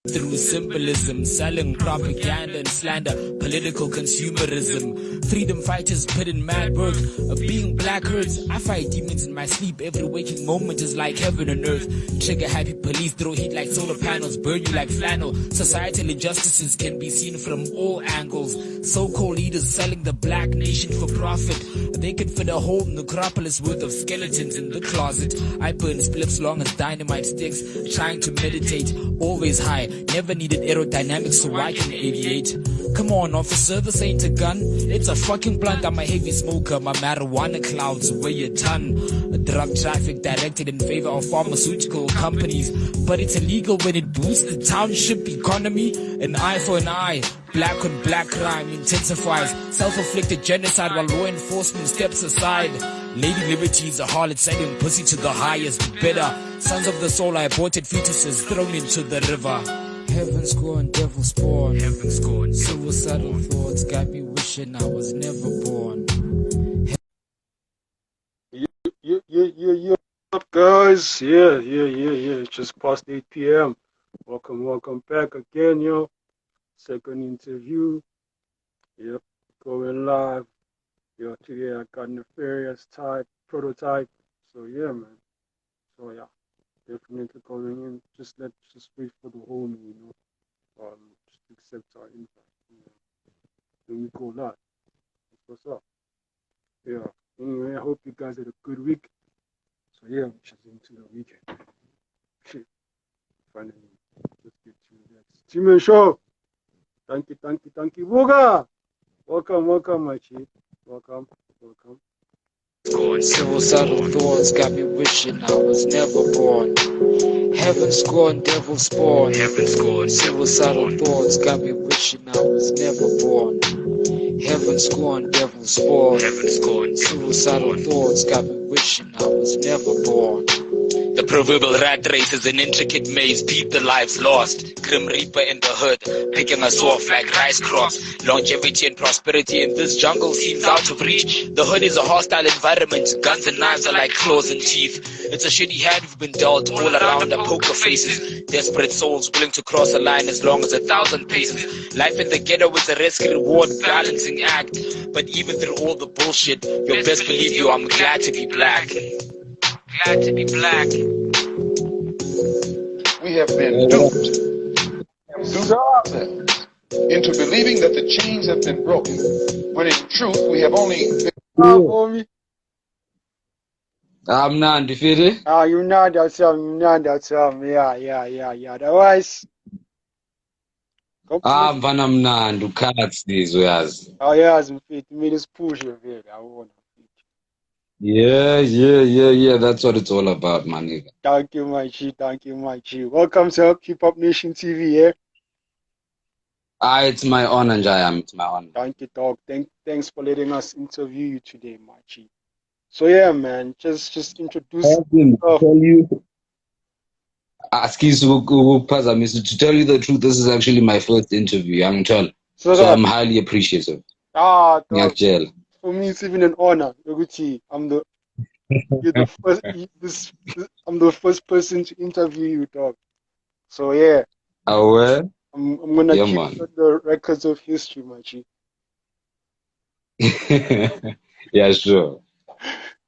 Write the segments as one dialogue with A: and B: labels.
A: through symbolism, selling propaganda and slander, political consumerism, freedom fighters put in mad work, being black hurts. I fight demons in my sleep. Every waking moment is like heaven and earth. Trigger happy police, throw heat like solar panels, burn you like flannel. Societal injustices can be seen from all angles. So-called leaders selling the black nation for profit. They could fit a whole necropolis worth of skeletons in the closet. I burn spliffs long as dynamite sticks, trying to meditate, always high. Never needed aerodynamics so I can aviate. Come on, officer, this ain't a gun. It's a fucking blunt. I'm a heavy smoker. My marijuana clouds weigh a ton. Drug traffic directed in favor of pharmaceutical companies. But it's illegal when it boosts the township economy. An eye for an eye. Black on black crime intensifies. Self-inflicted genocide while law enforcement steps aside. Lady Liberty is a harlot selling pussy to the highest bidder. Sons of the soul are aborted fetuses thrown into the river. Heaven scorn, devil spawn. Heaven scorn, suicidal thoughts got me wishing I was never born.
B: You up, guys? Yeah. It's just past 8 p.m. Welcome back again, yo. Second interview. Yep, going live. Yo, today I got Nefarious type prototype. So yeah, man. So yeah, definitely coming in. Just wait for the homie, you know. Just accept our invite. You know. Then we go live. That's what's up. Yeah. Anyway, I hope you guys had a good week. So yeah, I'm just into the weekend. Shit. Finally, let's get to that Team show. Thank you. Boga! Welcome, my chief. Welcome.
A: Suicidal thoughts got me wishing I was never born. Heaven scorn, devil spawn. Heaven scorn, suicidal thoughts got me wishing I was never born. Heaven scorn, devil spawn. Heaven scorn, suicidal thoughts got me wishing I was never born. The proverbial rat race is an intricate maze, deep the lives lost. Grim Reaper in the hood, picking us off like rice crops. Longevity and prosperity in this jungle seems out of reach. The hood is a hostile environment, guns and knives are like claws and teeth. It's a shitty hand we've been dealt, all around our poker faces. Desperate souls willing to cross a line as long as 1,000 paces. Life in the ghetto is a risk-reward balancing act. But even through all the bullshit, you best believe you, I'm glad to be black. Glad to be black.
C: We have been duped ourselves into believing that the chains have been broken, when in truth we have only been...
D: I'm not defeated.
B: You know that song. Yeah. Otherwise,
D: Mfana mnandi ukhathi uyazi.
B: yazi mfethu made us push vele awona.
D: Yeah, that's what it's all about, my nigga.
B: Thank you, my G. Welcome to Hip Hop Nation TV, yeah?
D: It's my honor, Njayam. It's my honor.
B: Thank you, dog. Thanks for letting us interview you today, my G. So yeah, man, just introduce yourself.
D: Tell you, to tell you the truth, this is actually my first interview, young child. So I'm highly appreciative.
B: Dog. For me, it's even an honor. I'm the I'm the first person to interview you, dog. So yeah.
D: Oh, well?
B: I'm gonna keep the records of history, my G.
D: Yeah, sure.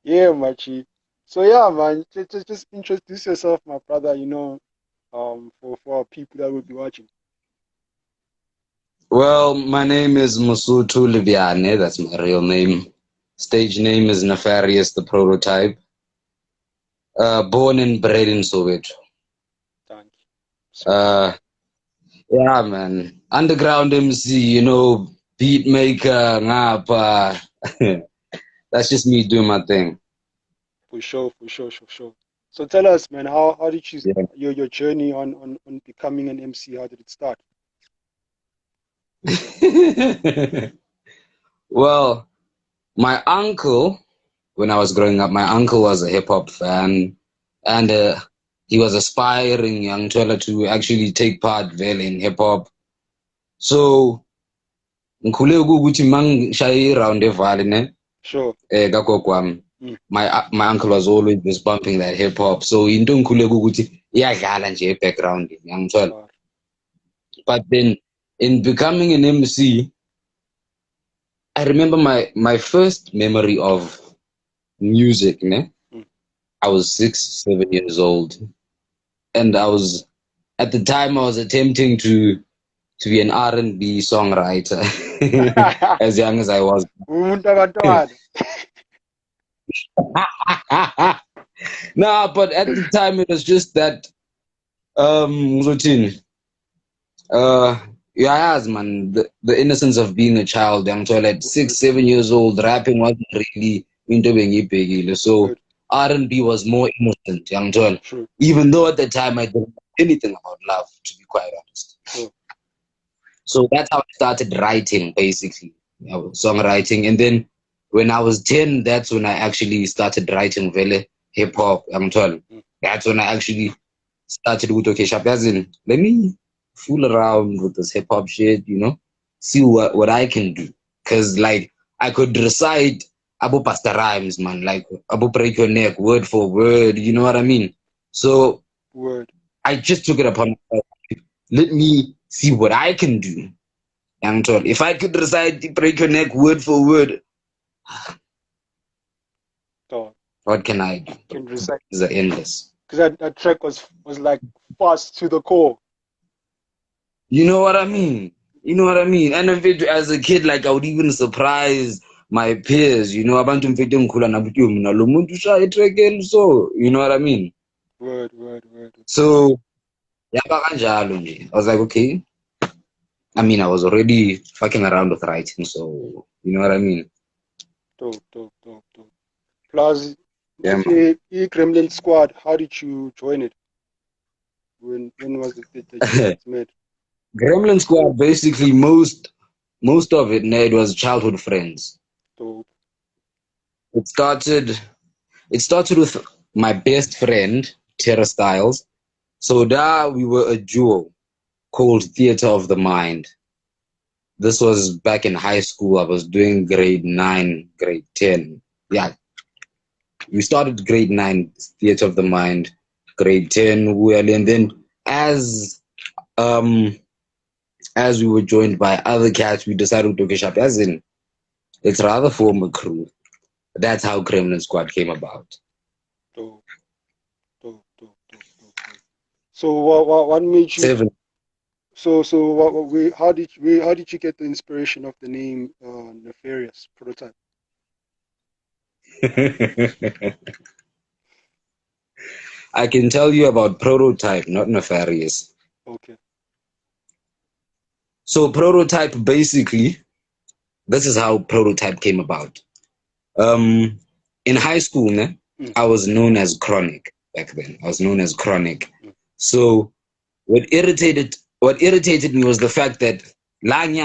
B: Yeah, my G. So yeah, man, just introduce yourself, my brother. You know, for people that will be watching.
D: Well, my name is Musutu Libiane. That's my real name. Stage name is Nefarious, the prototype. Born and bred in Soweto.
B: Thank you.
D: Yeah, man. Underground MC, you know, beat maker, ngapa. That's just me doing my thing.
B: For sure. So tell us, man, how did you your journey on becoming an MC? How did it start?
D: Well, my uncle, when I was growing up, my uncle was a hip-hop fan, and he was aspiring young fella to actually take part in hip-hop. So, sure. My uncle was always just bumping that hip-hop. So, into background young fella. But then in becoming an MC, I remember my first memory of music, ne? I was 6, 7 years old. And at the time I was attempting to be an R&B songwriter as young as I was.
B: Umuntu abantwana.
D: Nah, but at the time it was just that routine. Yeah, yes, man, the innocence of being a child. Young child at 6, 7 years old, rapping wasn't really into being big. So R&B was more innocent, young child.
B: True.
D: Even though at the time I didn't know anything about love, to be quite honest.
B: True.
D: So that's how I started writing, basically, songwriting. And then when I was 10, that's when I actually started writing really hip hop. I'm told. That's when I actually started with okay, Shap, as in, let me fool around with this hip hop shit, see what I can do. Cause like I could recite Abu Pasta rhymes, man, like Abu break your neck word for word, you know what I mean? So
B: Word.
D: I just took it upon myself. Let me see what I can do. Young tall. If I could recite break your neck word for word,
B: Dog.
D: what can I do?
B: Can recite.
D: It's endless.
B: Because that track was like fast to the core.
D: You know what I mean? And in fact, as a kid, like I would even surprise my peers, abantu mfethu engikhula nabo ukuthi mina lo muntu ushaya itrack so, you know what I mean?
B: Word.
D: So, yaba kanjalo nje. I was like, okay. I mean, I was already fucking around with writing, so you know what I mean?
B: Dope. Plus,
D: Yeah,
B: Gremlin Squad, how did you join it? When was it that you guys met?
D: Gremlin Squad, basically most of it, it was childhood friends.
B: Dope.
D: It started with my best friend, Terra Styles. So there we were a duo called Theater of the Mind. This was back in high school. I was doing grade 9, grade 10. Yeah. We started grade 9, Theater of the Mind, grade 10, and then as we were joined by other cats, we decided to get up as in let's rather form a crew. That's how Gremlin Squad came about.
B: Dope. So what made you?
D: 7.
B: So how did you get the inspiration of the name Nefarious Prototype?
D: I can tell you about Prototype, not Nefarious.
B: Okay.
D: So Prototype, basically, this is how Prototype came about. In high school, I was known as Chronic back then. I was known as Chronic. So what irritated me was the fact that man,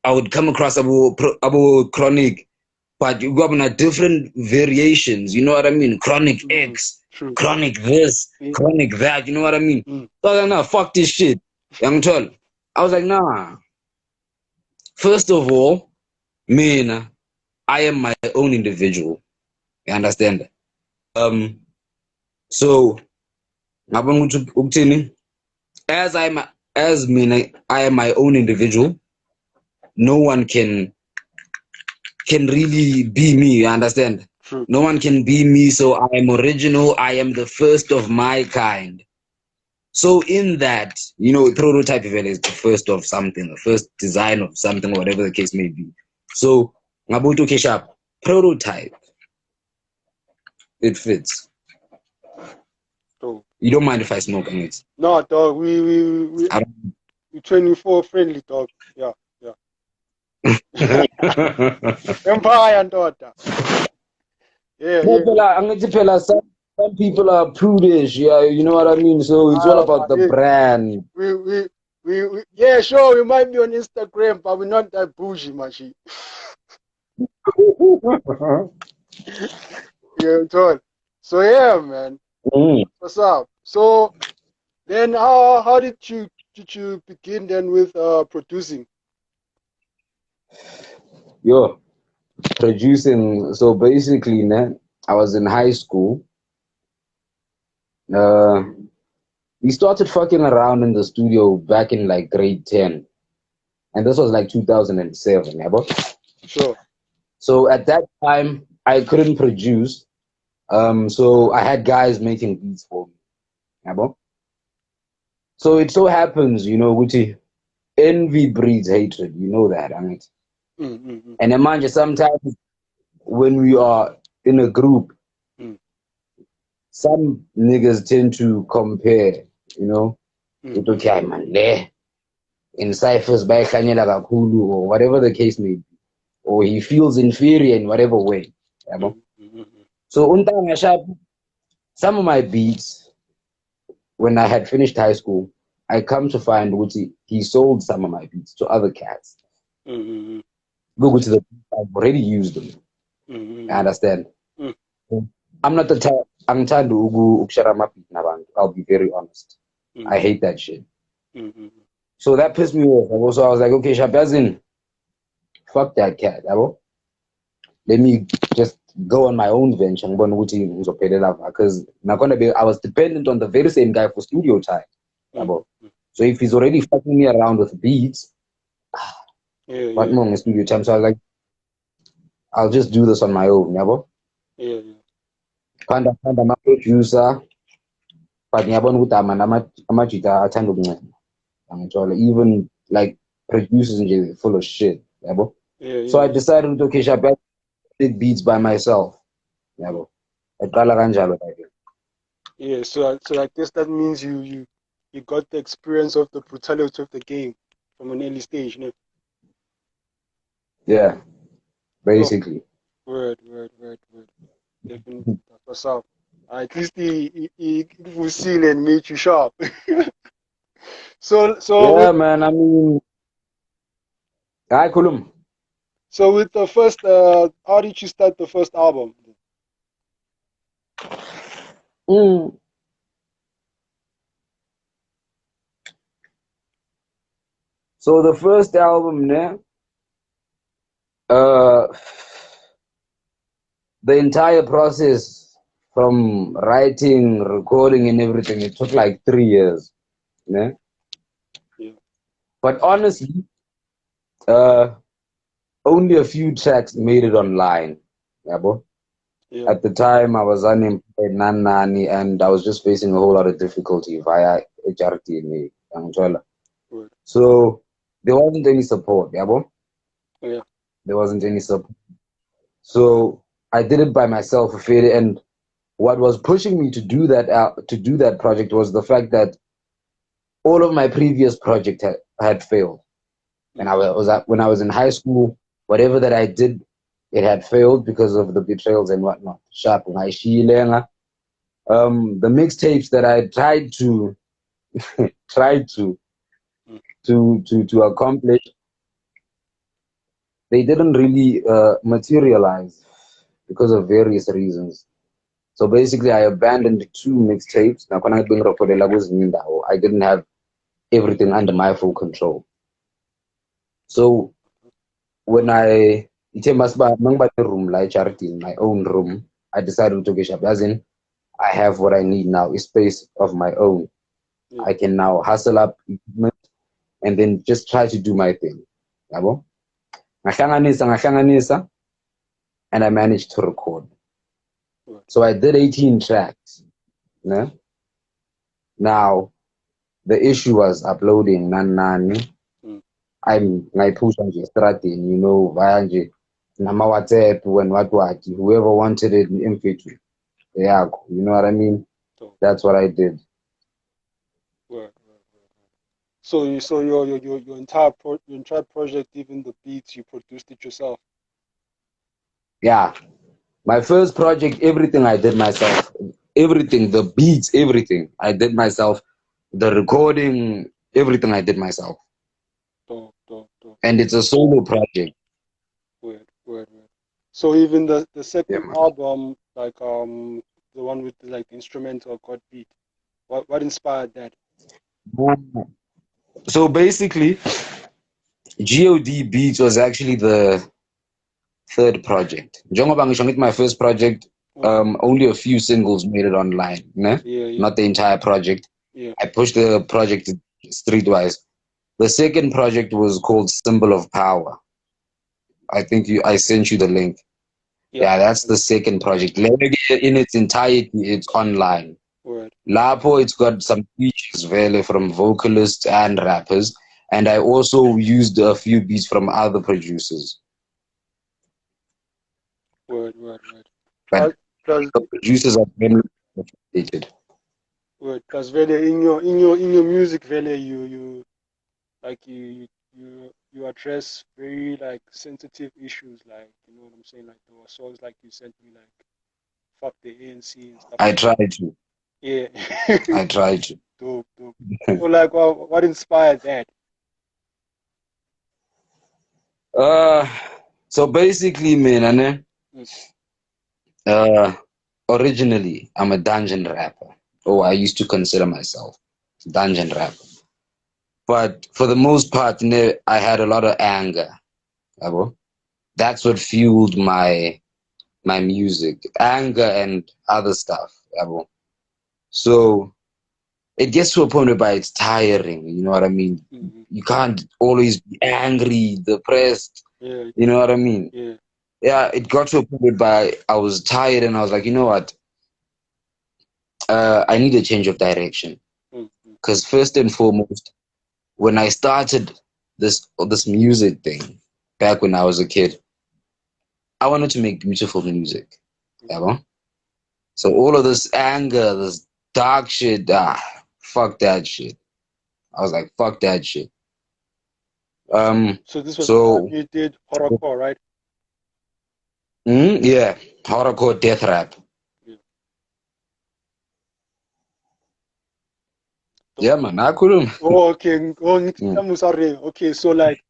D: I would come across Abu Chronic, but you got different variations. You know what I mean? Chronic X,
B: True.
D: Chronic this, Chronic that. You know what I mean? So I was like, nah, fuck this shit. Young tall. I was like, nah. First of all, man, I am my own individual. You understand? So as I am my own individual. No one can really be me. You understand?
B: True.
D: No one can be me. So I am original. I am the first of my kind. So in that, Prototype is the first of something, the first design of something, whatever the case may be. So Ngabuto Keshap, Prototype. It fits.
B: Dope.
D: You don't mind if I smoke on it?
B: No, dog. We 24 friendly, dog. Yeah. Empire and daughter. Yeah.
D: Some people are prudish, yeah, you know what I mean? So it's all about the brand.
B: We yeah, sure, we might be on Instagram, but we're not that bougie, machi. Yeah, John. So yeah, man. What's up? So then how did you begin then with producing?
D: Yo, producing. So basically, I was in high school. we started fucking around in the studio back in like grade 10. And this was like 2007, yeah, bro?
B: Sure.
D: So at that time, I couldn't produce. So I had guys making beats for me, yeah, bro? So it so happens, you know, Gucci, envy breeds hatred. You know that, I mean.
B: Mm.
D: And imagine sometimes when we are in a group,
B: Mm.
D: some niggas tend to compare, you know, with okay, man, there in ciphers by Kanyela Kakulu or whatever the case may be, or he feels inferior in whatever way. You know? So Untanga Sharp, some of my beats, when I had finished high school, I come to find which he sold some of my beats to other cats. Go to the I've already used them. I understand. I'm not the type. I'm trying to ukshara mapi nabantu. I'll be very honest. I hate that shit. So that pissed me off. So I was like, okay, Shabazin, fuck that cat. Let me just go on my own venture. I'm going to because I was dependent on the very same guy for studio time. So if he's already fucking me around with beats, what more in studio time? So I was like, I'll just do this on my own. Find my producer, but even like producers and full of shit. So I decided, okay, Shabazin did beats by myself.
B: Yeah, so I guess that means you got the experience of the brutality of the game from an early stage, no?
D: Yeah, basically.
B: Word. Definitely. That's what's up. At least he was seen and made you sharp. So
D: Yeah, man. I mean, hi, Kulum.
B: with the first how did you start the first album?
D: So the first album, uh, the entire process from writing, recording, and everything, it took like 3 years. Yeah. But honestly, only a few tracks made it online. Yeah, bro. At the time, I was unemployed, nani, and I was just facing a whole lot of difficulty via HRT and me. So there wasn't any support, yeah, bro. There wasn't any support. So I did it by myself, and what was pushing me to do that project was the fact that all of my previous projects had failed. And when I was in high school, whatever that I did, it had failed because of the betrayals and whatnot. The mixtapes that I tried to accomplish, they didn't really materialize because of various reasons. So basically, I abandoned 2 mixtapes. I didn't have everything under my full control. So when I in my own room, I decided to get as in I have what I need now, a space of my own. I can now hustle up equipment and then just try to do my thing. Ngahlanganisa, and I managed to record. So I did 18 tracks. Yeah? Now, the issue was uploading nani. I'm push on estradeni, you know, via nje nama WhatsApp and what. Whoever wanted it in MP3. Yeah, you know what I mean? That's what I did.
B: So your entire project, even the beats, you produced it yourself.
D: Yeah. My first project, everything I did myself. Everything, the beats, everything I did myself. The recording, everything I did myself. And it's a solo project.
B: Word. So even the second album, like the one with like the instrumental God beat, what inspired that?
D: So basically, God Beats was actually the third project. Njengoba ngisho ngithi my first project, only a few singles made it online, ne? Not the entire project.
B: Yeah.
D: I pushed the project streetwise. The second project was called Symbol of Power. I think I sent you the link. Yeah, that's the second project. Lege in its entirety, it's online.
B: Word.
D: Lapo, it's got some features vele from vocalists and rappers, and I also used a few beats from other producers.
B: Word.
D: But
B: Plus,
D: the producers are very appreciated.
B: word. Plus, really, in your music, really, you like you address very like sensitive issues, like you know what I'm saying. Like there were songs like you sent me, like "Fuck the ANC" and stuff.
D: I tried to.
B: Yeah.
D: I tried to.
B: Dope. So, like, what inspired that?
D: Uh, so basically, man,
B: Mm.
D: originally I'm a dungeon rapper. Oh, I used to consider myself a dungeon rapper. But for the most part, I had a lot of anger. Yabo. That's what fueled my music, anger and other stuff. Yabo. So it gets to a point whereby it's tiring. You know what I mean?
B: Mm-hmm.
D: You can't always be angry, depressed.
B: Yeah.
D: You know what I mean?
B: Yeah.
D: Yeah, it got to a point whereby I was tired and I was like, you know what? I need a change of direction.
B: Mm-hmm.
D: Because first and foremost, when I started this music thing back when I was a kid, I wanted to make beautiful music. You know? So all of this anger, this dark shit, fuck that shit. I was like, fuck that shit.
B: So this was the time
D: So
B: you did horrorcore, right?
D: yeah, hardcore death rap.
B: Yeah.
D: Yeah, man, I couldn't.
B: Oh, okay. Oh, I'm sorry. Okay, so like,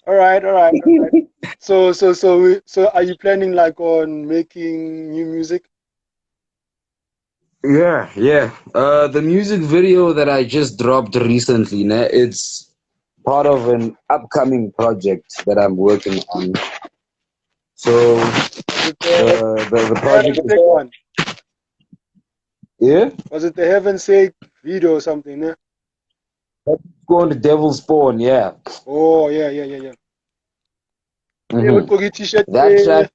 B: all right. So, are you planning like on making new music?
D: Yeah. The music video that I just dropped recently, it's part of an upcoming project that I'm working on. So
B: Was it
D: the
B: the Heaven's
D: project is,
B: Sake one?
D: yeah,
B: Was it the Heaven's Sake video or something? Yeah?
D: it's called the Devil's Spawn. Yeah.
B: Oh, yeah. Hey,
D: hmm
B: ugqoke i-t-shirt
D: That track,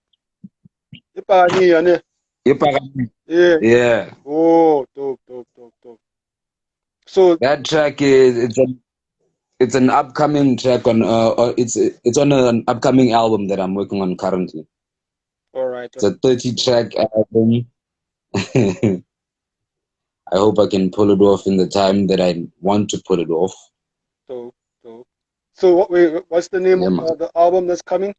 B: ebhakaniya ne? Yeah.
D: yeah,
B: Oh, dope. So,
D: that track is it's an upcoming track on it's on an upcoming album that I'm working on currently.
B: all right.
D: It's a 30 track album. I hope I can pull it off in the time that I want to pull it off.
B: Dope. So, what's the name
D: Yeah,
B: of
D: man.
B: the album that's coming?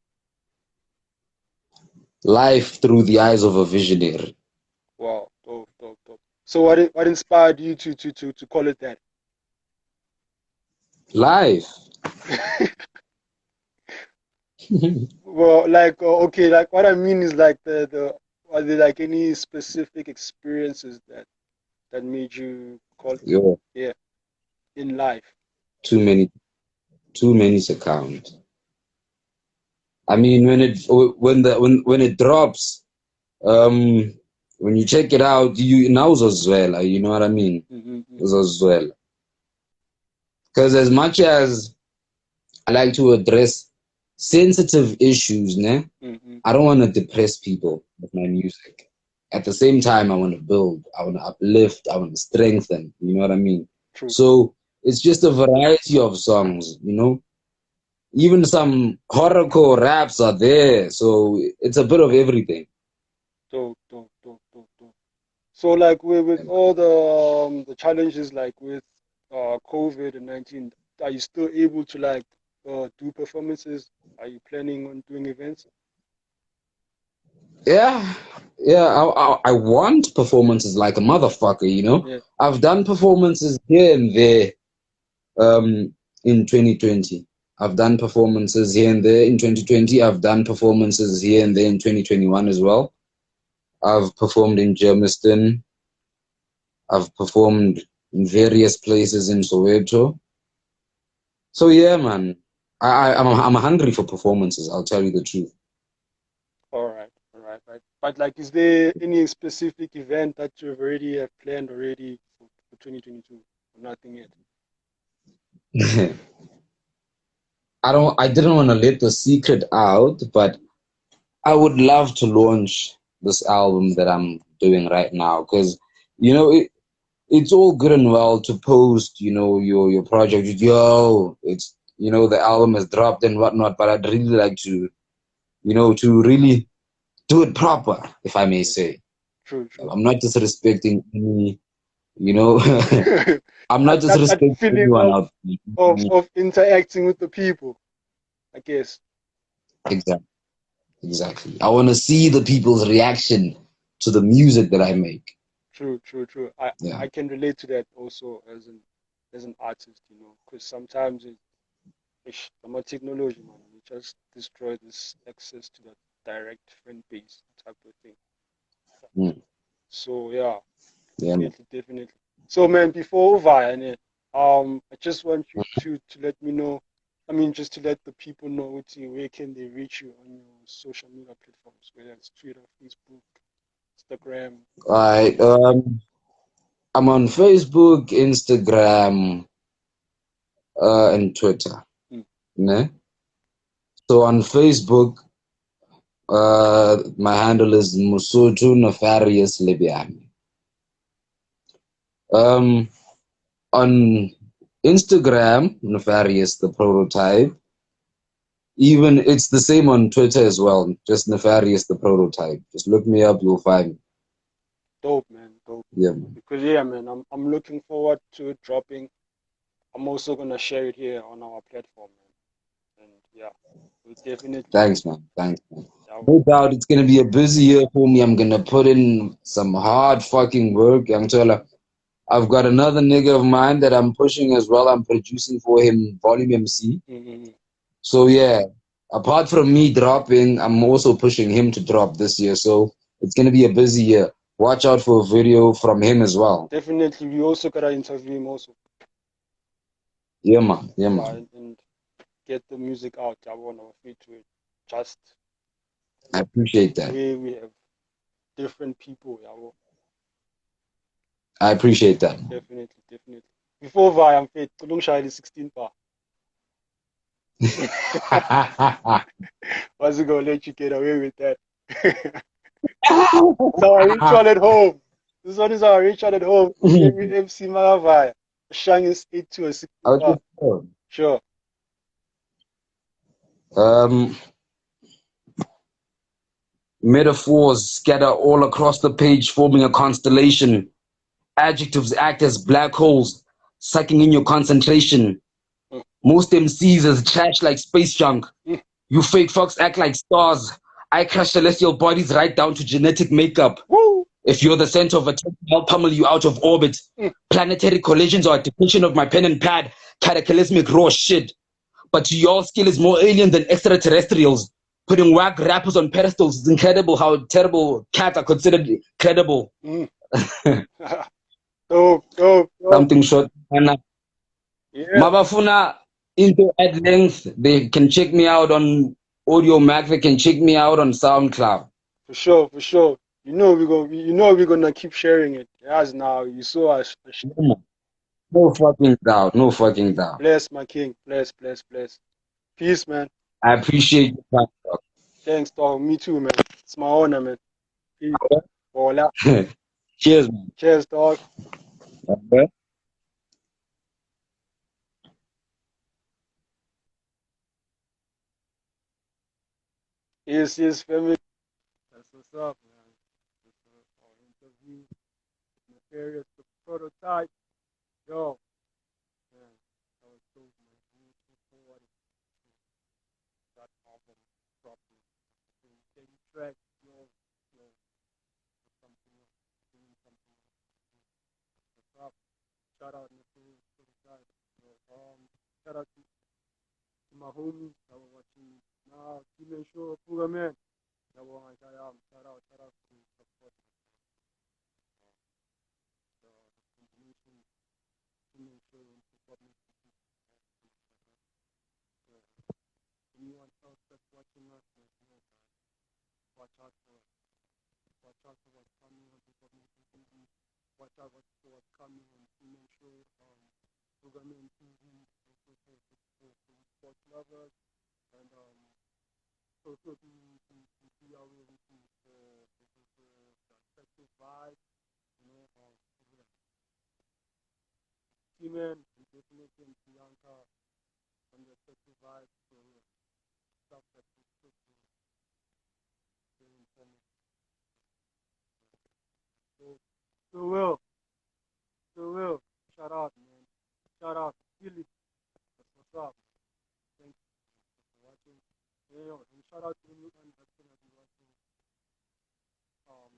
D: Life through the eyes of a visionary.
B: Wow, dope. So, what inspired you to call it that?
D: Life.
B: Well, like, okay, like what I mean is like the are there like any specific experiences that made you call it,
D: Yo,
B: yeah, in life?
D: too many, too many to count. I mean, when it drops, um, when you check it out, you now as well. You know what I mean?
B: Mm-hmm.
D: As well. Because as much as I like to address sensitive issues,
B: Mm-hmm.
D: I don't want to depress people with my music. At the same time, I want to build, I want to uplift, I want to strengthen. You know what I mean?
B: True.
D: So it's just a variety of songs, you know? Even some horrorcore raps are there. So it's a bit of everything.
B: Dope. So like with all the challenges like with COVID-19, are you still able to like do performances? Are you planning on doing events?
D: Yeah, I want performances like a motherfucker, you know?
B: Yeah.
D: I've done performances here and there in 2020. I've done performances here and there in 2020. I've done performances here and there in 2021 as well. I've performed in Germiston. I've performed in various places in Soweto. So yeah, man, I'm hungry for performances. I'll tell you the truth.
B: All right. But like, is there any specific event that you've already have planned already for 2022? Or nothing yet.
D: I didn't want to let the secret out, but I would love to launch this album that I'm doing right now because, you know, it's all good and well to post, you know, your project. Yo, it's, you know, the album has dropped and whatnot, but I'd really like to, you know, to really do it proper, if I may say.
B: True, true.
D: I'm not disrespecting any, you know, I'm not
B: that
D: disrespecting
B: feeling
D: anyone out there.
B: of interacting with the people, I guess.
D: Exactly, exactly. I want to see the people's reaction to the music that I make.
B: True, true, true. I
D: Yeah.
B: I can relate to that also as an artist, you know, because sometimes I'm a technology man. We just destroy this access to that direct friend base type of thing.
D: Mm.
B: So yeah,
D: Yeah, man.
B: definitely. So man, before over, and I just want you to let me know. I mean, just to let the people know where can they reach you on your social media platforms, whether it's Twitter, Facebook, Instagram.
D: All right. I'm on Facebook, Instagram, and Twitter.
B: Mm.
D: Ne? So on Facebook, my handle is Musutu Nefarious Libyami. Um, on Instagram, Nefarious the prototype. Even it's the same on Twitter as well. Just Nefarious the prototype. Just look me up, you'll find me.
B: Dope, man, dope.
D: Yeah, man.
B: Because yeah, man, I'm looking forward to it dropping. I'm also gonna share it here on our platform, man. And yeah, we'll definitely.
D: Thanks, man. Thanks, man.
B: Yeah,
D: No doubt it's gonna be a busy year for me. I'm gonna put in some hard fucking work. I'm telling you, I've got another nigga of mine that I'm pushing as well. I'm producing for him, Volume MC.
B: mm-hmm.
D: So yeah, apart from me dropping, I'm also pushing him to drop this year. So it's gonna be a busy year. Watch out for a video from him as well.
B: Definitely, we also gotta interview him also.
D: Yeah, man. Yeah,
B: Yeah,
D: man.
B: and get the music out. I want our feet to it. Just
D: I appreciate
B: the
D: that.
B: way we have different people. Yeah, well,
D: I appreciate that.
B: definitely, definitely. Before Vi, I'm fit. Kulung Shahili 16 pa. Was gonna let you get away with that? It's our ritual at home. This one is our ritual at home. Every MC Maravai. Shang is 8 to a 16
D: Out
B: pa.
D: of phone.
B: Sure.
D: Um, Metaphors scatter all across the page, forming a constellation. Adjectives act as black holes, sucking in your concentration.
B: Mm,
D: Most MCs is trash like space junk.
B: mm,
D: You fake fucks act like stars. I crush celestial bodies right down to genetic makeup.
B: woo!
D: If you're the center of attention, I'll pummel you out of orbit.
B: Mm,
D: Planetary collisions are a depiction of my pen and pad. Cataclysmic raw shit. But your skill is more alien than extraterrestrials. Putting whack rappers on pedestals. It's incredible how terrible cats are considered credible.
B: mm. Dope, dope, dope.
D: Something short.
B: Yeah,
D: Mabafuna into at length. They can check me out on Audio Mac. They can check me out on SoundCloud.
B: for sure, for sure. We're gonna keep sharing it. As now, you saw us.
D: No fucking doubt. No fucking doubt.
B: Bless my king. Bless, bless, bless. Peace, man.
D: I appreciate your
B: Thanks, dog. Me too, man. It's my honor, man. Peace. Hola.
D: time. Cheers, man.
B: Cheers, dog.
D: Okay.
B: Yes, family. That's what's up, man. This is our interview. Nefarious, the prototype. Yo, man. That was dope, man. I'm looking forward to that album properly. Steady track, yo, something else. Doing something else. What's up? Shout out Nefarious, prototype. Yo, shout out to my homies that were watching now. Team Show, Puga man. That were on shout out to support the combination. Team Show and support me. Anyone else that's watching us, man, watch out for us. watch out for what's coming on Government TV, watch out for what's coming on Female Show, Government TV, also for sports lovers, and also to be aware for the effective vibe, you know, T-Man and definitely and Bianca on the effective vibe, so stuff that we put to very informative. So Will, shout out, man. Shout out to Philly. That's what's up. Thank you for watching. Yeah, and shout out to the new one that's gonna be watching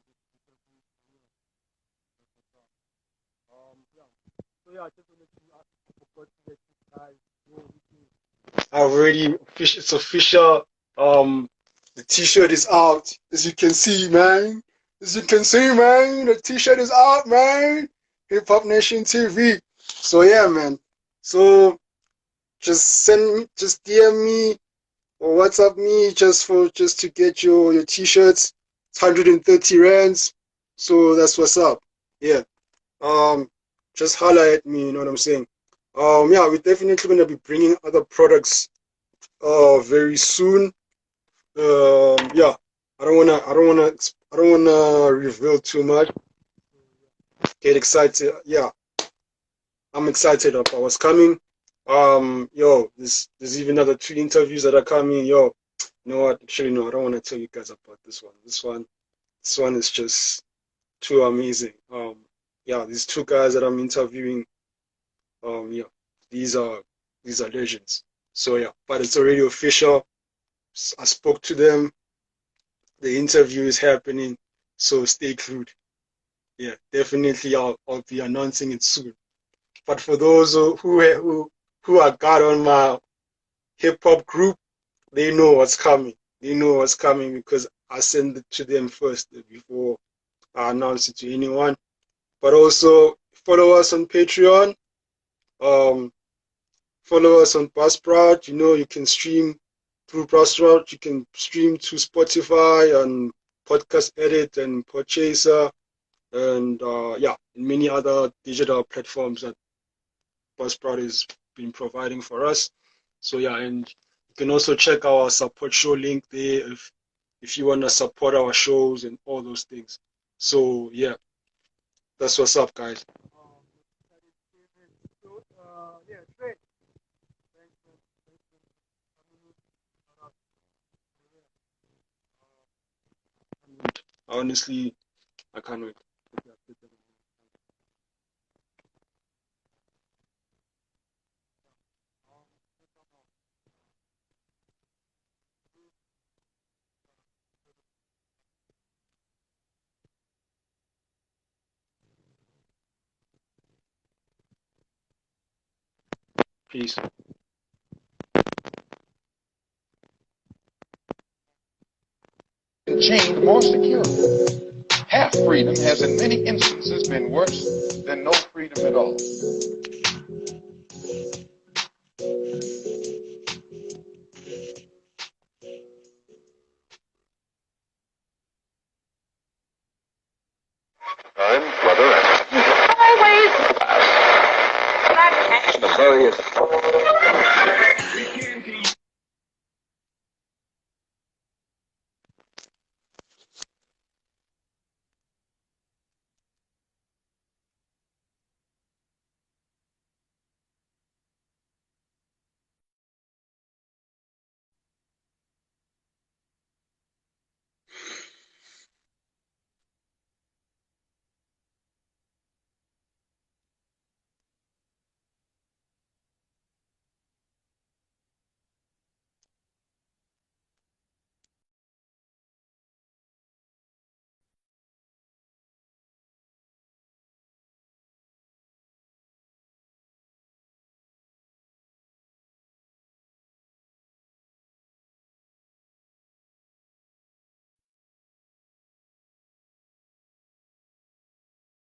B: this interview. Yeah, that's what's up. Yeah. So yeah, I just wanted to ask for to let you guys know already it's official. The t-shirt is out. As you can see, man. As you can see, man, the t-shirt is out, man. Hip Hop Nation TV. So yeah, man. So just DM me or WhatsApp me just to get your t-shirts. It's 130 rands. So that's what's up. Yeah. Just holler at me, you know what I'm saying? Yeah, we're definitely gonna be bringing other products very soon. Yeah, I don't wanna reveal too much. Get excited. Yeah, I'm excited about what's coming. Yo, there's even other 2 interviews that are coming. Yo, you know what? Actually, no, I don't want to tell you guys about this one. This one is just too amazing. Yeah, these 2 guys that I'm interviewing. Yeah, these are legends. So yeah, but it's already official. I spoke to them. The interview is happening, so stay tuned. Yeah, definitely I'll be announcing it soon. But for those who I got on my hip hop group, they know what's coming. They know what's coming because I send it to them first before I announce it to anyone. But also follow us on Patreon. Um, Follow us on Buzzsprout. You know, you can stream through Buzzsprout. You can stream to Spotify and Podcast Edit and Podchaser and yeah, many other digital platforms that Buzzsprout has been providing for us. So yeah, and you can also check our support show link there if you want to support our shows and all those things. So yeah, that's what's up, guys. Yeah, great. Honestly, I can't wait. Peace.
C: Chained more securely. Half freedom has in many instances been worse than no freedom at all. I'm Brother Always. Nefarious.